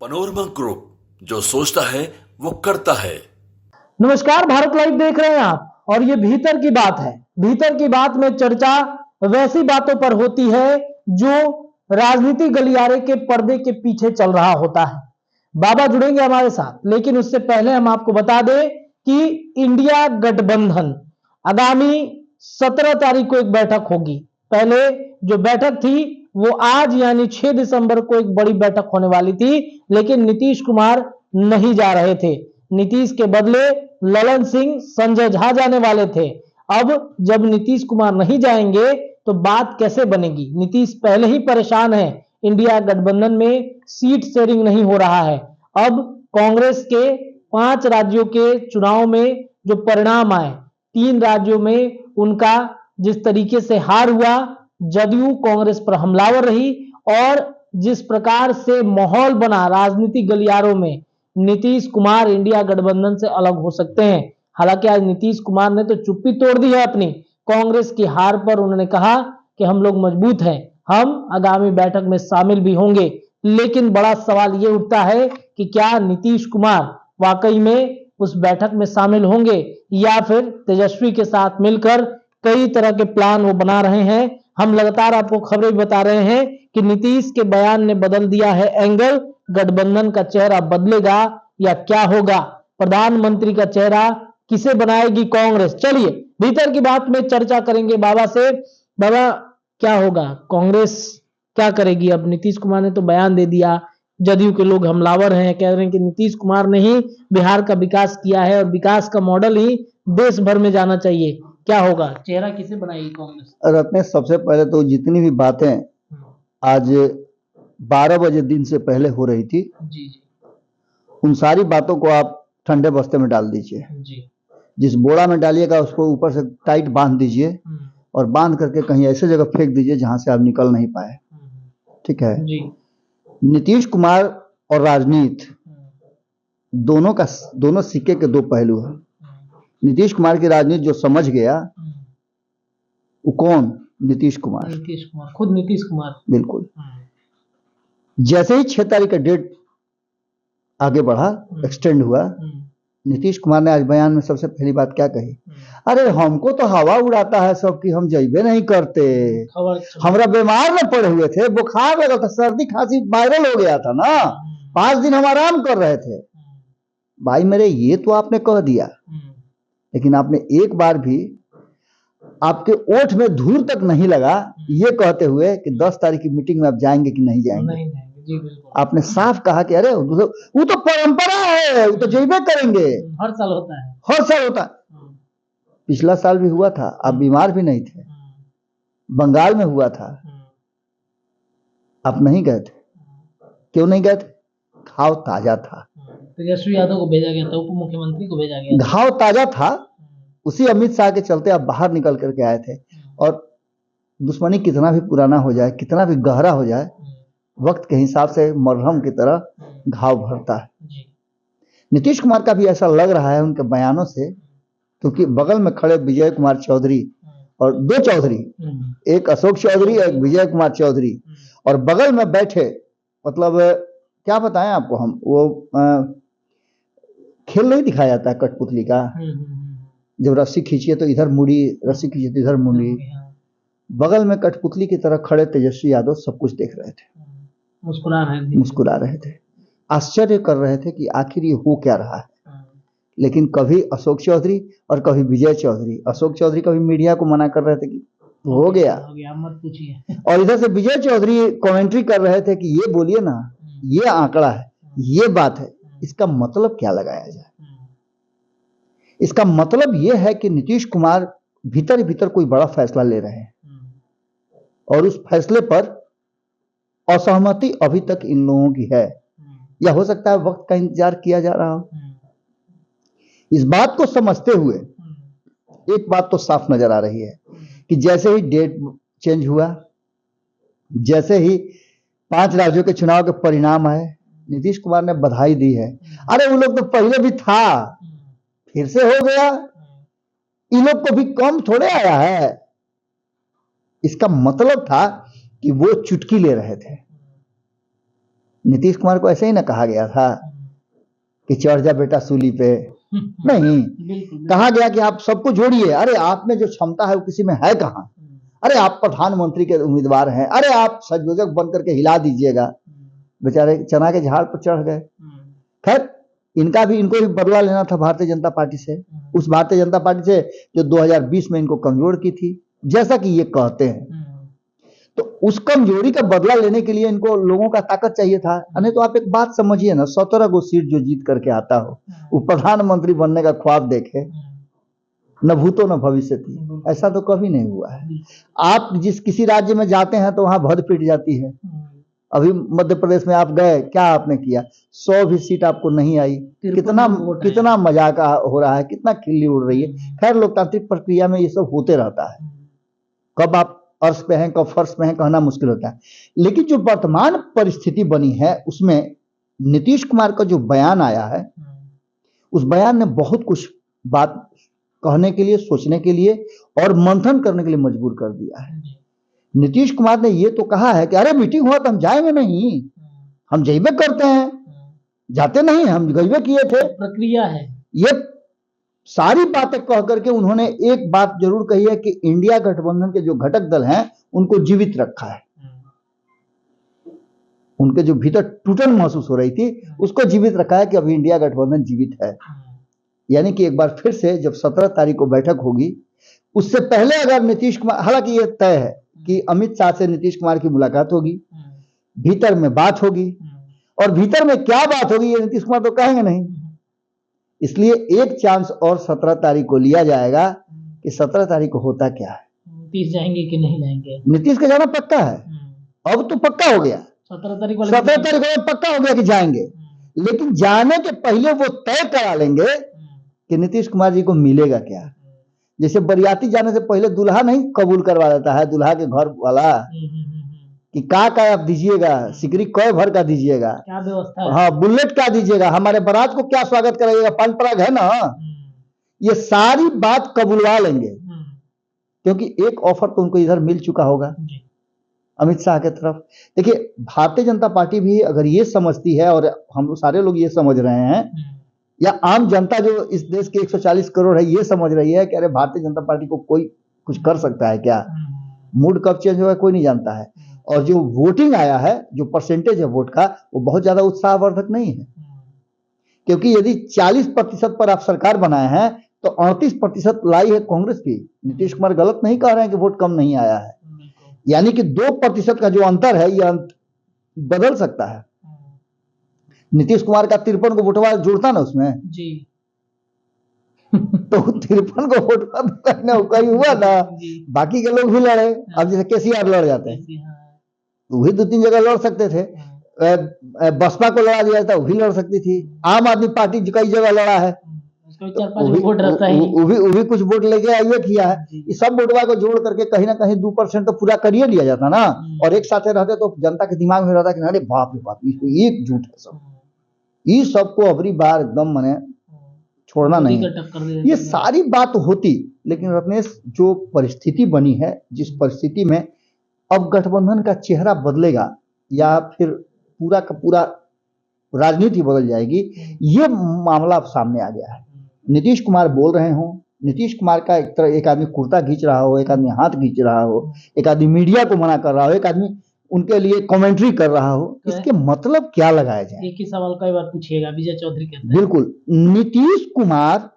Panorama group, जो सोचता है वो करता है। नमस्कार, भारत लाइव देख रहे हैं आप और ये भीतर की बात है। भीतर की बात में चर्चा वैसी बातों पर होती है जो राजनीति गलियारे के पर्दे के पीछे चल रहा होता है। बाबा जुड़ेंगे हमारे साथ, लेकिन उससे पहले हम आपको बता दें कि इंडिया गठबंधन आगामी 17 तारीख को एक बैठक होगी। पहले जो बैठक थी वो आज यानी 6 दिसंबर को एक बड़ी बैठक होने वाली थी, लेकिन नीतीश कुमार नहीं जा रहे थे। नीतीश के बदले ललन सिंह, संजय झा जाने वाले थे। अब जब नीतीश कुमार नहीं जाएंगे तो बात कैसे बनेगी? नीतीश पहले ही परेशान है, इंडिया गठबंधन में सीट शेयरिंग नहीं हो रहा है। अब कांग्रेस के 5 राज्यों के चुनाव में जो परिणाम आए, 3 राज्यों में उनका जिस तरीके से हार हुआ, जदयू कांग्रेस पर हमलावर रही और जिस प्रकार से माहौल बना राजनीतिक गलियारों में, नीतीश कुमार इंडिया गठबंधन से अलग हो सकते हैं। हालांकि आज नीतीश कुमार ने तो चुप्पी तोड़ दी है अपनी। कांग्रेस की हार पर उन्होंने कहा कि हम लोग मजबूत हैं, हम आगामी बैठक में शामिल भी होंगे। लेकिन बड़ा सवाल यह उठता है कि क्या नीतीश कुमार वाकई में उस बैठक में शामिल होंगे या फिर तेजस्वी के साथ मिलकर कई तरह के प्लान वो बना रहे हैं। हम लगातार आपको खबरें बता रहे हैं कि नीतीश के बयान ने बदल दिया है एंगल। गठबंधन का चेहरा बदलेगा या क्या होगा? प्रधानमंत्री का चेहरा किसे बनाएगी कांग्रेस? चलिए भीतर की बात में चर्चा करेंगे बाबा से। बाबा, क्या होगा? कांग्रेस क्या करेगी? अब नीतीश कुमार ने तो बयान दे दिया, जदयू के लोग हमलावर हैं, कह रहे हैं कि नीतीश कुमार ने ही बिहार का विकास किया है और विकास का मॉडल ही देश भर में जाना चाहिए। क्या होगा? चेहरा किसे बनाएगी कांग्रेस? रत्ने, सबसे पहले तो जितनी भी बातें आज 12 बजे दिन से पहले हो रही थी, जी जी उन सारी बातों को आप ठंडे बस्ते में डाल दीजिए। जी। जिस बोरा में डालिएगा उसको ऊपर से टाइट बांध दीजिए और बांध करके कहीं ऐसे जगह फेंक दीजिए जहां से आप निकल नहीं पाए। ठीक है जी। नीतीश कुमार और राजनीति दोनों सिक्के के दो पहलू हैं। नीतीश कुमार की राजनीति जो समझ गया वो कौन? नीतीश कुमार। खुद नीतीश कुमार। बिल्कुल। जैसे ही 6 तारीख का डेट आगे बढ़ा, एक्सटेंड हुआ, नीतीश कुमार ने आज बयान में सबसे पहली बात क्या कही? अरे हमको तो हवा उड़ाता है सब कि हम जइबे नहीं करते। हमरा बीमार में पड़े हुए थे, बुखार लगा था, सर्दी खांसी वायरल हो गया था ना, 5 दिन हम आराम कर रहे थे। भाई मेरे, ये तो आपने कह दिया, लेकिन आपने एक बार भी आपके ओठ में धूल तक नहीं लगा ये कहते हुए कि 10 तारीख की मीटिंग में आप जाएंगे कि नहीं जाएंगे। नहीं जी, बिल्कुल। आपने साफ कहा कि अरे वो तो परंपरा है, वो तो जइबे करेंगे। हर साल होता है। हर साल होता है। पिछला साल भी हुआ था, आप बीमार भी नहीं थे, बंगाल में हुआ था, आप नहीं गए थे। क्यों नहीं गए थे? घाव ताजा था। तेजस्वी यादव को भेजा गया था, उप मुख्यमंत्री को भेजा गया था। घाव ताजा था, उसी अमित शाह के चलते आप बाहर निकल करके आए थे। और दुश्मनी कितना भी पुराना हो जाए, कितना भी गहरा हो जाए, वक्त के हिसाब से मरहम की तरह घाव भरता है। नीतीश कुमार का भी ऐसा लग रहा है उनके बयानों से, क्योंकि बगल में खड़े विजय कुमार चौधरी और 2 चौधरी, एक अशोक चौधरी एक विजय कुमार चौधरी, और बगल में बैठे, मतलब क्या बताएं आपको हम, वो खेल नहीं दिखाया जाता है कठपुतली का, जब रस्सी खींचिए तो इधर मुड़ी, रस्सी खींचिए तो इधर मुड़ी। बगल में कठपुतली की तरह खड़े तेजस्वी यादव सब कुछ देख रहे थे, मुस्कुरा रहे थे, आश्चर्य कर रहे थे कि आखिर ये हो क्या रहा है। लेकिन कभी अशोक चौधरी और कभी विजय चौधरी, अशोक चौधरी कभी मीडिया को मना कर रहे थे कि हो गया मत पूछिए, और इधर से विजय चौधरी कमेंट्री कर रहे थे कि ये बोलिए ना, ये आंकड़ा है, ये बात है, इसका मतलब क्या लगाया जाए। इसका मतलब यह है कि नीतीश कुमार भीतर ही भीतर कोई बड़ा फैसला ले रहे हैं और उस फैसले पर असहमति अभी तक इन लोगों की है, या हो सकता है वक्त का इंतजार किया जा रहा हो। इस बात को समझते हुए एक बात तो साफ नजर आ रही है कि जैसे ही डेट चेंज हुआ, जैसे ही 5 राज्यों के चुनाव के परिणाम आए, नीतीश कुमार ने बधाई दी है। अरे वो लोग तो पहले भी था, फिर से हो गया, इन लोग को भी कम थोड़े आया है। इसका मतलब था कि वो चुटकी ले रहे थे। नीतीश कुमार को ऐसे ही ना कहा गया था कि चढ़ जा बेटा सूली पे, नहीं, बिल्कुल कहा गया कि आप सबको जोड़िए। अरे आप में जो क्षमता है वो किसी में है कहाँ? अरे आप प्रधानमंत्री के उम्मीदवार हैं, अरे आप संयोजक बन करके हिला दीजिएगा। बेचारे चना के झाड़ पर चढ़ गए। खैर इनको भी बदला लेना था भारतीय जनता पार्टी से, उस भारतीय जनता पार्टी से जो 2020 में इनको कमजोर की थी, जैसा कि ये कहते हैं। तो उस कमजोरी का बदला लेने के लिए इनको लोगों का ताकत चाहिए था। नहीं तो आप एक बात समझिए ना, 17 गो सीट जो जीत करके आता हो, वो प्रधानमंत्री बनने का ख्वाब देखे, न भूतो न भविष्य थी, ऐसा तो कभी नहीं हुआ है। आप जिस किसी राज्य में जाते हैं तो वहां भद पिट जाती है। अभी मध्य प्रदेश में आप गए, क्या आपने किया? 100 भी सीट आपको नहीं आई। कितना मजाक हो रहा है, कितना खिल्ली उड़ रही है। खैर लोकतांत्रिक प्रक्रिया में ये सब होते रहता है, कब आप अर्श पे हैं कब फर्श पे हैं कहना मुश्किल होता है। लेकिन जो वर्तमान परिस्थिति बनी है उसमें नीतीश कुमार का जो बयान आया है, उस बयान ने बहुत कुछ बात कहने के लिए, सोचने के लिए और मंथन करने के लिए मजबूर कर दिया है। नीतीश कुमार ने ये तो कहा है कि अरे मीटिंग हुआ तो हम जाएंगे नहीं, हम जइबे करते हैं, जाते नहीं, हम गइबे किए थे, प्रक्रिया है। ये सारी बातें कह करके उन्होंने एक बात जरूर कही है कि इंडिया गठबंधन के जो घटक दल हैं उनको जीवित रखा है। उनके जो भीतर टूटन महसूस हो रही थी उसको जीवित रखा है कि अभी इंडिया गठबंधन जीवित है। यानी कि एक बार फिर से जब 17 तारीख को बैठक होगी, उससे पहले अगर नीतीश कुमार, हालांकि ये तय है कि अमित शाह से नीतीश कुमार की मुलाकात होगी, भीतर में बात होगी, और भीतर में क्या बात होगी ये नीतीश कुमार तो कहेंगे नहीं। इसलिए एक चांस और 17 तारीख को लिया जाएगा कि 17 तारीख को होता क्या है। नीतीश जाएंगे कि नहीं जाएंगे? नीतीश का जाना पक्का है, अब तो पक्का हो गया। 17 तारीख को पक्का हो गया कि जाएंगे, लेकिन जाने के पहले वो तय करा लेंगे कि नीतीश कुमार जी को मिलेगा क्या। जैसे बरियाती जाने से पहले दूल्हा नहीं कबूल करवा देता है दूल्हा के घर वाला कि का आप दीजिएगा, सिकरी कै भर का दीजिएगा, क्या व्यवस्था है, हाँ बुलेट क्या दीजिएगा, हमारे बारात को क्या स्वागत कराइएगा, पान पराग है ना, ये सारी बात कबूलवा लेंगे। क्योंकि एक ऑफर तो उनको इधर मिल चुका होगा अमित शाह के तरफ। देखिए भारतीय जनता पार्टी भी अगर ये समझती है, और हम सारे लोग ये समझ रहे हैं, या आम जनता जो इस देश के 140 करोड़ है ये समझ रही है कि अरे भारतीय जनता पार्टी को कोई कुछ कर सकता है क्या, मूड कब चेंज होगा कोई नहीं जानता है। और जो वोटिंग आया है, जो परसेंटेज है वोट का, वो बहुत ज्यादा उत्साहवर्धक नहीं है। क्योंकि यदि 40% पर आप सरकार बनाए हैं तो 38% लाई है कांग्रेस की। नीतीश कुमार गलत नहीं कह रहे हैं कि वोट कम नहीं आया है, यानी कि 2% का जो अंतर है ये बदल सकता है। नीतीश कुमार का 53 को वोटवा जुड़ता ना उसमें जी तो 53 को वोटवा कहीं हुआ ना, बाकी के लोग भी लड़े। अब जैसे केसीआर लड़ जाते हैं तो वही 2-3 जगह लड़ सकते थे, बसपा को लड़ा दिया था वो भी लड़ सकती थी, आम आदमी पार्टी कई जगह लड़ा है, वो भी कुछ वोट लेके आइए किया है। इस सब वोटवा को जोड़ करके कहीं ना कहीं 2% तो पूरा करिए लिया जाता ना, और एक साथ रहते तो जनता के दिमाग में रहता कि अरे बाप रे बाप एक झूठ है सब, ये सबको अबरी बार एकदम मने छोड़ना नहीं। ये सारी बात होती, लेकिन रत्नेश जो परिस्थिति बनी है, जिस परिस्थिति में अब गठबंधन का चेहरा बदलेगा या फिर पूरा का पूरा राजनीति बदल जाएगी, ये मामला अब सामने आ गया है। नीतीश कुमार बोल रहे हो, नीतीश कुमार का एक आदमी कुर्ता खींच रहा हो, एक आदमी हाथ खींच रहा हो, एक आदमी मीडिया को मना कर रहा हो, एक आदमी उनके लिए कमेंट्री कर रहा हो, इसके मतलब क्या लगाया जाए? एक ही सवाल कई बार पूछिएगा विजय चौधरी कहते हैं। बिल्कुल, नीतीश कुमार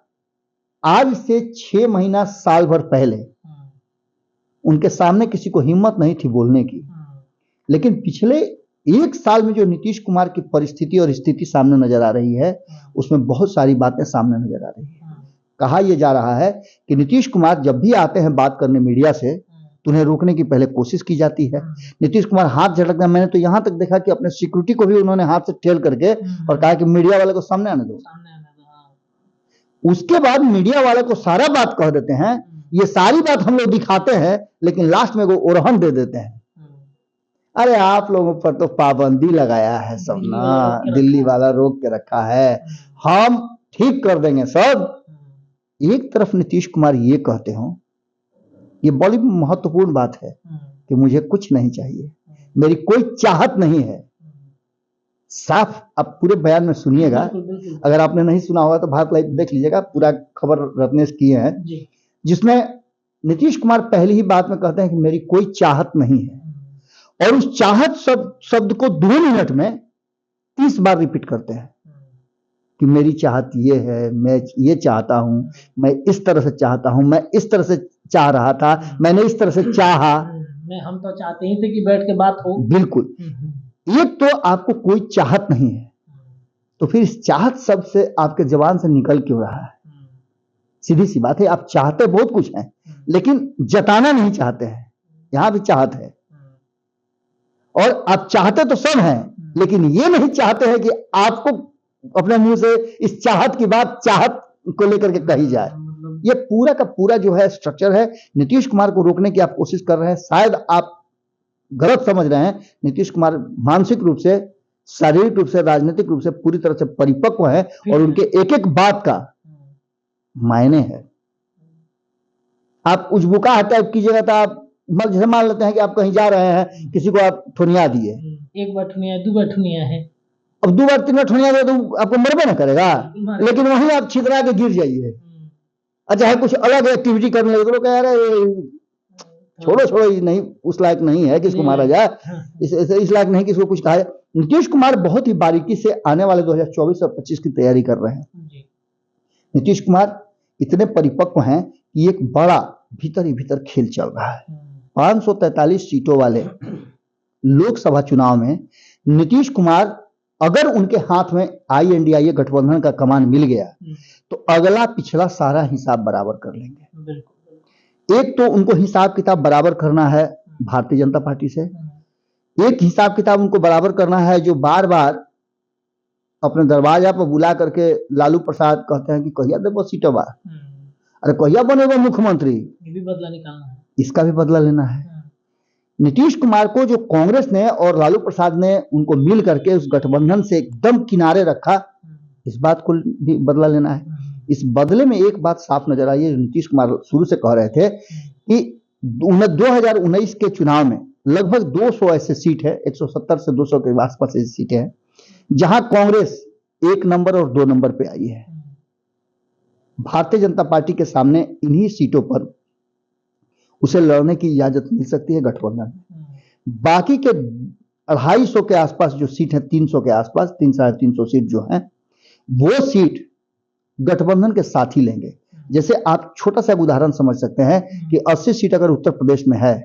आज से 6 महीना साल भर पहले उनके सामने किसी को हिम्मत नहीं थी बोलने की, लेकिन पिछले 1 साल में जो नीतीश कुमार की परिस्थिति और स्थिति सामने नजर आ रही है, उसमें बहुत सारी बातें सामने नजर आ रही है। कहा यह जा रहा है कि नीतीश कुमार जब भी आते हैं बात करने मीडिया से, तो उन्हें रोकने की पहले कोशिश की जाती है। नीतीश कुमार हाथ झटकते हैं, मैंने तो यहां तक देखा कि अपने सिक्योरिटी को भी उन्होंने हाथ से ठेल करके और कहा कि मीडिया वाले को सामने आने दो। उसके बाद मीडिया वाले को सारा बात कह देते हैं, ये सारी बात हम लोग दिखाते हैं, लेकिन लास्ट में वो ओरहन दे देते हैं। अरे आप लोगों पर तो पाबंदी लगाया है सब ना, दिल्ली वाला रोक के रखा है, हम ठीक कर देंगे सब। एक तरफ नीतीश कुमार ये कहते हो, ये बड़ी महत्वपूर्ण बात है कि मुझे कुछ नहीं चाहिए, मेरी कोई चाहत नहीं है, साफ आप पूरे बयान में सुनिएगा। अगर आपने नहीं सुना होगा तो भारत लाइव देख लीजिएगा, पूरा खबर रत्नेश किए हैं, जिसमें नीतीश कुमार पहली ही बात में कहते हैं कि मेरी कोई चाहत नहीं है, और उस चाहत शब्द को 2 मिनट में 30 बार रिपीट करते हैं कि मेरी चाहत ये है, मैं ये चाहता हूं, मैं इस तरह से चाहता हूं, मैं इस तरह से चाह रहा था, मैंने इस तरह से चाहा, हम तो चाहते ही थे कि बैठ के बात हो। बिल्कुल, ये तो आपको कोई चाहत नहीं है, तो फिर इस चाहत शब्द से आपके जबान से निकल क्यों रहा है? सीधी सी बात है, आप चाहते बहुत कुछ हैं लेकिन जताना नहीं चाहते हैं। यहां भी चाहत है, और आप चाहते तो सब हैं लेकिन ये नहीं चाहते हैं कि आपको अपने मुंह से इस चाहत की बात चाहत को लेकर के कही जाए। ये पूरा का पूरा जो है स्ट्रक्चर है, नीतीश कुमार को रोकने की आप कोशिश कर रहे हैं। शायद आप गलत समझ रहे हैं, नीतीश कुमार मानसिक रूप से, शारीरिक रूप से, राजनीतिक रूप से पूरी तरह से परिपक्व है और उनके एक एक बात का मायने है। आप उजबुका टाइप कीजिएगा तो आप जैसे मान लेते हैं कि आप कहीं जा रहे हैं, किसी को आप ठुनिया दिए, एक बार ठुनिया, 2 बार ठुनिया है, अब 2 बार 3 बार ठुनिया दे तो आपको मरबे ना करेगा, लेकिन वहीं आप छितरा के गिर जाइए। अच्छा है कुछ अलग एक्टिविटी करने लगे तो लोग कह रहे छोड़ो ये नहीं, उस लायक नहीं है कि इसको मारा जाए, इस लायक नहीं कि इसको कुछ कहा जाए। नीतीश कुमार बहुत ही बारीकी से आने वाले 2024 और 25 की तैयारी कर रहे हैं। नीतीश कुमार इतने परिपक्व हैं कि एक बड़ा भीतर ही भीतर खेल चल रहा है। 543 सीटों वाले लोकसभा चुनाव में नीतीश कुमार, अगर उनके हाथ में INDIA गठबंधन का कमान मिल गया तो अगला पिछला सारा हिसाब बराबर कर लेंगे। एक तो उनको हिसाब किताब बराबर करना है भारतीय जनता पार्टी से, एक हिसाब किताब उनको बराबर करना है जो बार बार अपने दरवाजा पर बुला करके लालू प्रसाद कहते हैं कि कहिया देबो सीटवा, अरे कहिया बनेगा मुख्यमंत्री, ये भी बदला निकालना है, इसका भी बदला लेना है। नीतीश कुमार को जो कांग्रेस ने और लालू प्रसाद ने उनको मिल करके उस गठबंधन से एकदम किनारे रखा, इस बात को भी बदला लेना है। इस बदले में एक बात साफ नजर आई है, नीतीश कुमार शुरू से कह रहे थे कि 2019 के चुनाव में लगभग 200 ऐसे सीट है, 170 से 200 के आसपास ऐसी सीटें हैं जहां कांग्रेस 1 नंबर और 2 नंबर पे आई है। भारतीय जनता पार्टी के सामने इन्हीं सीटों पर उसे लड़ने की इजाजत मिल सकती है गठबंधन में। बाकी के 250 के आसपास जो सीट है, 300 के आसपास, 300-350 सीट जो है, वो सीट गठबंधन के साथ ही लेंगे। जैसे आप छोटा सा उदाहरण समझ सकते हैं कि 80 सीट अगर उत्तर प्रदेश में है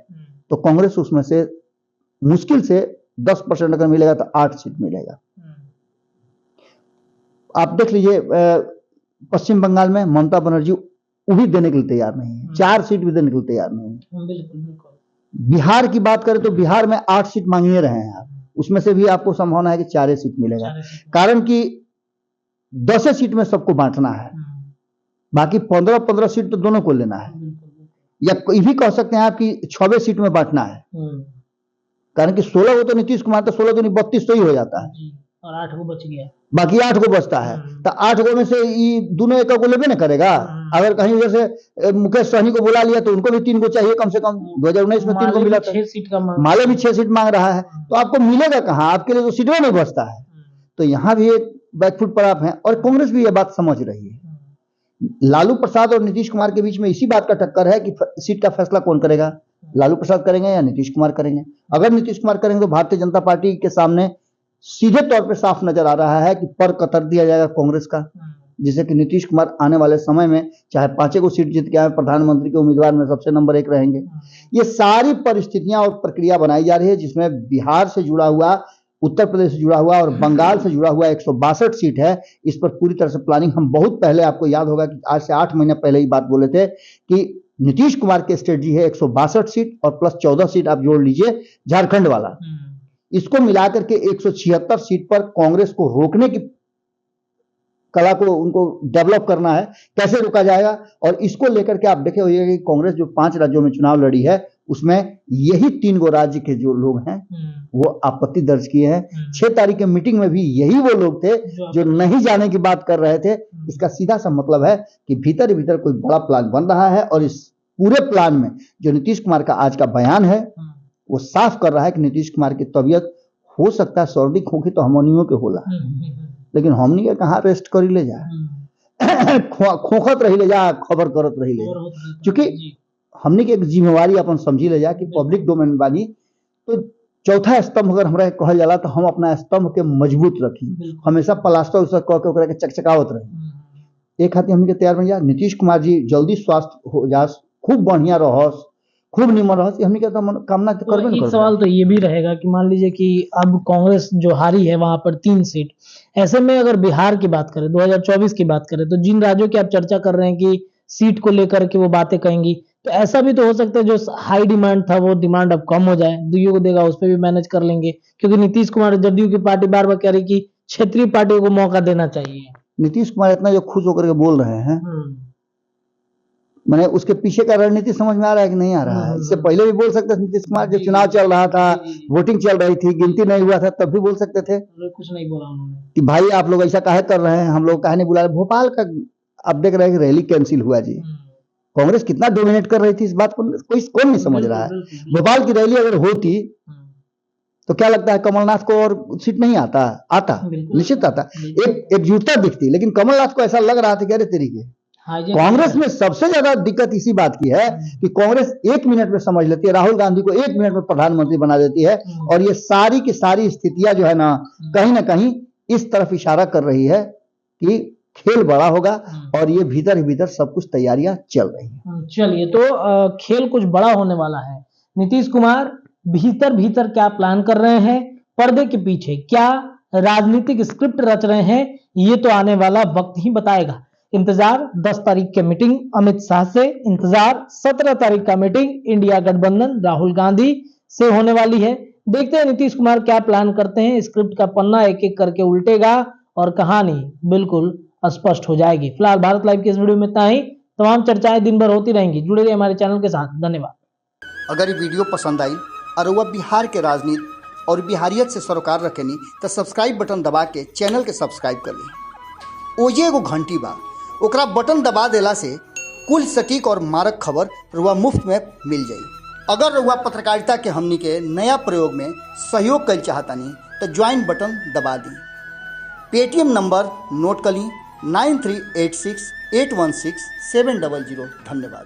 तो कांग्रेस उसमें से मुश्किल से 10% अगर मिलेगा तो 8 सीट मिलेगा। आप देख लीजिए पश्चिम बंगाल में ममता बनर्जी वो भी देने के लिए तैयार नहीं है, 4 सीट भी देने के लिए तैयार नहीं है। बिहार की बात करें तो बिहार में 8 सीट मांगे रहे हैं आप, उसमें से भी आपको संभावना है कि 4 सीट मिलेगा, कारण कि 10 सीट में सबको बांटना है, बाकी 15-15 सीट तो दोनों को लेना है। या ये भी कह सकते हैं आप कि 6 सीट में बांटना है, कारण कि 16 को तो नीतीश कुमार, तो 16 दूनी 32 तो ही हो जाता है, और 8 को बच गया, बाकी 8 को बचता है। तो 8 को में से ये दोनों एक को लेबे ना करेगा। अगर कहीं जैसे मुकेश सहनी को बुला लिया तो उनको भी 3 को चाहिए कम से कम। 2019 में 3 को मिला था, 6 सीट का माले भी 6 सीट मांग रहा है, तो आपको मिलेगा कहां? आपके लिए तो सीटों नहीं बचता है। तो यहां भी एक बैकफुट पर आप हैं, और कांग्रेस भी यह बात समझ रही है। लालू प्रसाद और नीतीश कुमार के बीच में इसी बात का टक्कर है कि सीट का फैसला कौन करेगा, लालू प्रसाद करेंगे या नीतीश कुमार करेंगे। अगर नीतीश कुमार करेंगे तो भारतीय जनता पार्टी के सामने सीधे तौर पे साफ नजर आ रहा है कि पर कतर दिया जाएगा कांग्रेस का, जिससे कि नीतीश कुमार आने वाले समय में चाहे 5 को सीट जीत के आए, प्रधानमंत्री के उम्मीदवार में सबसे नंबर 1 रहेंगे। ये सारी परिस्थितियां और प्रक्रिया बनाई जा रही है, जिसमें बिहार से जुड़ा हुआ, उत्तर प्रदेश से जुड़ा हुआ और बंगाल से जुड़ा हुआ 162 सीट है। इस पर पूरी तरह से प्लानिंग, हम बहुत पहले, आपको याद होगा कि आज से 8 महीने पहले ही बात बोले थे कि नीतीश कुमार की स्ट्रेटजी है 162 सीट और प्लस 14 सीट आप जोड़ लीजिए झारखंड वाला, इसको मिलाकर के 176 सीट पर कांग्रेस को रोकने की कला को उनको डेवलप करना है। कैसे रोका जाएगा, और इसको लेकर के आप देखे होइएगा कि कांग्रेस जो 5 राज्यों में चुनाव लड़ी है उसमें यही 3 गो राज्य के जो लोग हैं वो आपत्ति दर्ज किए हैं। 6 तारीख के मीटिंग में भी यही वो लोग थे जो नहीं जाने की बात कर रहे थे। इसका सीधा सा मतलब है कि भीतर भीतर कोई बड़ा प्लान बन रहा है, और इस पूरे प्लान में जो नीतीश कुमार का आज का बयान है वो साफ कर रहा है कि नीतीश कुमार की तबीयत हो सकता है सर्दी खोखी तो हमनियों के होला, लेकिन हमनी के कहाँ रेस्ट करी ले जा खोखत रही ले जा, खबर करत रही ले जा, क्योंकि हमनी के एक जिम्मेवारी अपन समझी ले जा कि पब्लिक डोमेन बानी। तो चौथा स्तंभ अगर हमरा कहल जाला तो हम अपना स्तंभ के मजबूत रखी, हमेशा प्लास्टर उस कह के ओकरा के चकचकावत रही। एक खातिर हमनी के तैयार बन जा, नीतीश कुमार जी जल्दी स्वास्थ्य हो जा, खूब बढ़िया रहस, खूब निमन रहस, हमनी के तो कामना करबे न। एक सवाल तो ये भी रहेगा कि मान लीजिए कि अब कांग्रेस जो हारी है वहां पर 3 सीट, ऐसे में अगर बिहार की बात करें, 2024 की बात करें, तो जिन राज्यों की आप चर्चा कर रहे हैं कि सीट को लेकर के वो बातें कहेंगी, तो ऐसा भी तो हो सकता है जो हाई डिमांड था वो डिमांड अब कम हो जाए, दुइयों को देगा उस पर भी मैनेज कर लेंगे, क्योंकि नीतीश कुमार जदयू की पार्टी बार बार कह रही कि क्षेत्रीय पार्टियों को मौका देना चाहिए। नीतीश कुमार इतना जो खुश होकर के बोल रहे हैं, मैंने उसके पीछे का रणनीति समझ में आ रहा है कि नहीं आ रहा है? इससे पहले भी बोल सकते थे नीतीश कुमार, जब चुनाव चल रहा था, वोटिंग चल रही थी, गिनती नहीं हुआ था, तब भी बोल सकते थे कुछ नहीं बोला उन्होंने कि भाई आप लोग ऐसा काहे कर रहे हैं, हम लोग काहे नहीं बुला रहे। भोपाल का आप देख रहे हैं कि रैली कैंसिल हुआ जी, कांग्रेस कितना डोमिनेट कर रही थी, इस बात को कौन नहीं समझ रहा है। भोपाल की रैली अगर होती तो क्या लगता है कमलनाथ को और सीट नहीं आता निश्चित आता, एक एकजुटता दिखती, लेकिन कमलनाथ को ऐसा लग रहा था कि अरे तरीके कांग्रेस में सबसे ज्यादा दिक्कत इसी बात की है कि कांग्रेस 1 मिनट में समझ लेती है, राहुल गांधी को 1 मिनट में प्रधानमंत्री बना देती है, और ये सारी की सारी स्थितियां जो है ना कहीं इस तरफ इशारा कर रही है कि खेल बड़ा होगा, और ये भीतर ही भीतर सब कुछ तैयारियां चल रही हैं। चलिए, तो खेल कुछ बड़ा होने वाला है। नीतीश कुमार भीतर भीतर क्या प्लान कर रहे हैं, पर्दे के पीछे क्या राजनीतिक स्क्रिप्ट रच रहे हैं, ये तो आने वाला वक्त ही बताएगा। इंतजार 10 तारीख के मीटिंग अमित शाह से, इंतजार 17 तारीख का मीटिंग इंडिया गठबंधन राहुल गांधी से होने वाली है। देखते हैं नीतीश कुमार क्या प्लान करते हैं, स्क्रिप्ट का पन्ना एक एक करके उल्टेगा और कहानी बिल्कुल स्पष्ट हो जाएगी। फिलहाल भारत लाइव की इस वीडियो में इतना ही, तमाम चर्चाएं दिन भर होती रहेंगी, जुड़े रहिए हमारे चैनल के साथ। धन्यवाद। अगर ये वीडियो पसंद आई और वह बिहार के राजनीति और बिहारियत से सरोकार रखेनी तो सब्सक्राइब बटन दबा के चैनल के सब्सक्राइब कर ली। ओजे एगो घंटी बा, ओकरा बटन दबा देला से कुल सटीक और मारक खबर रुआ मुफ्त में मिल जाई। अगर रुआ पत्रकारिता के हमनी के नया प्रयोग में सहयोग कर चाहतानी तो ज्वाइन बटन दबा दी। पेटीएम नंबर नोट कर ली 9386816700। धन्यवाद।